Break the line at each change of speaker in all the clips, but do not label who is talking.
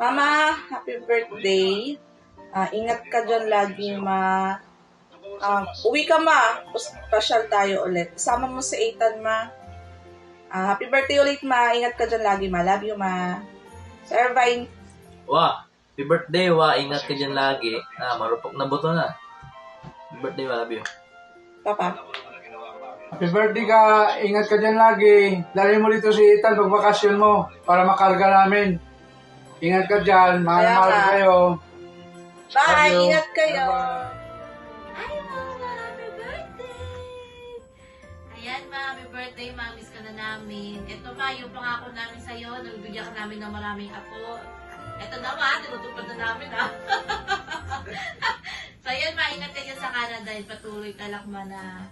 Mama, happy birthday. Ingat ka dyan lagi, ma. Uwi ka, ma. Pasyal tayo ulit. Sama mo si Ethan, ma. Happy birthday ulit, ma. Ingat ka dyan lagi, ma. Love you, ma. Sir Irvine.
Happy birthday, Ingat ka dyan lagi. Marupok na buto na. Happy birthday, love you.
Papa.
Happy birthday ka, ingat ka dyan lagi. Dali mo dito si Ethan pag bakasyon mo para makarga namin. Ingat ka dyan, mahal-mahal ko kayo.
Bye, ingat kayo.
Hi, Mama! Happy birthday! Ayan, Ma. Happy birthday, Ma. Miss ka na namin. Ito, Ma, yung pangako namin sa'yo. Nagbibigyan ka namin ng maraming apo. Ito na, Ma. Tinutupad na namin, ha? So, ayan, Ma. Ingat ka dyan sa Canada. Patuloy ka lang, Ma, na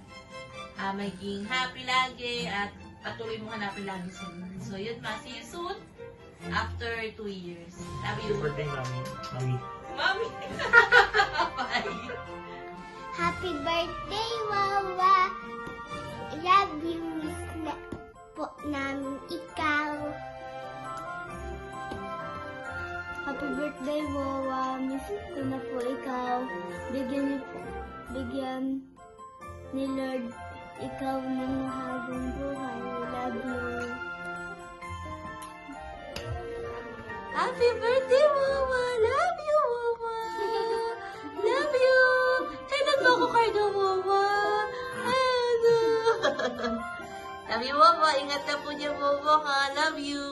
maging happy lagi at patuloy mo hanapin lagi si Ma. So, yun, Ma. See you soon. After 2 years. Love you.
Happy birthday, Mami.
Mami! Bye!
Happy birthday, Wawa! Love you, miss na po namin ikaw. Happy birthday, Wawa! Miss ko na po ikaw. Bigyan ni Lord ikaw ng mahabang buhay. Love you.
Happy birthday, Mama! Love you, Mama! Love you! Kailan mo ako kayo, Mama? Ano? Love you, Mama! Ingat ka po niya, Mama, ha? Love you!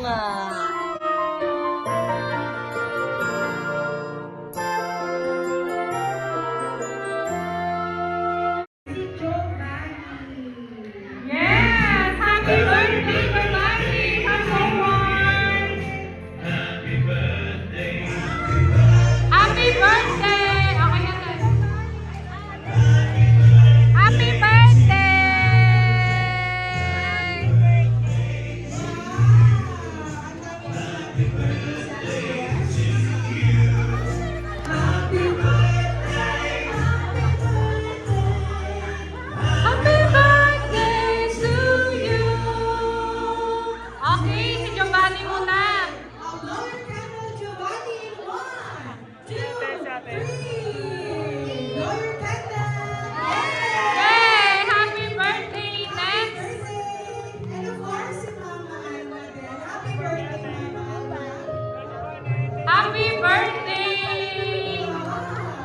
Mwah!
Happy birthday!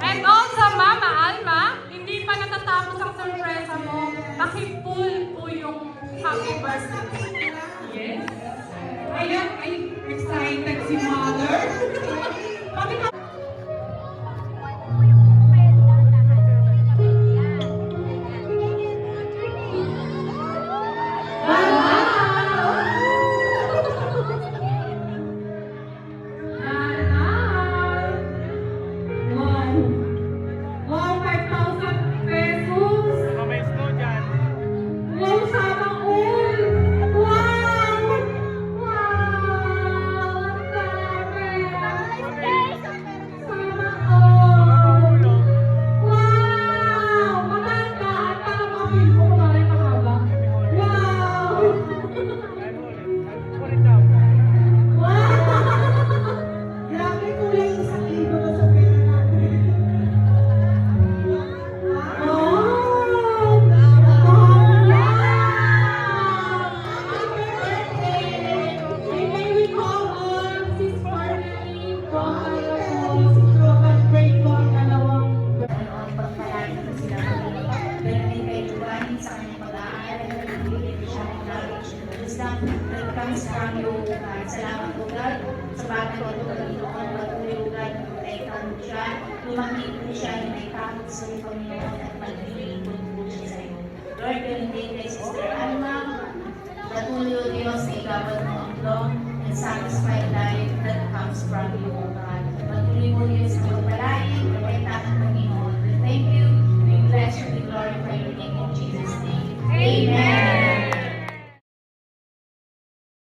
And also, Mama Alma, hindi pa natatapos ang sorpresa mo. Paki-full po yung happy birthday. Yes. Ayan, ay excited si Mother.
Salamat po God sa bagay ko ito dito ang patuloy ko God na protektahan mo siya. Lumangit mo siya na may takot sa iyo Panginoon at magdiling po siya sa iyo. Lord, ganun din kay Sister Alma, patuloy o Diyos na igabad mo ang long and satisfied life that comes from you.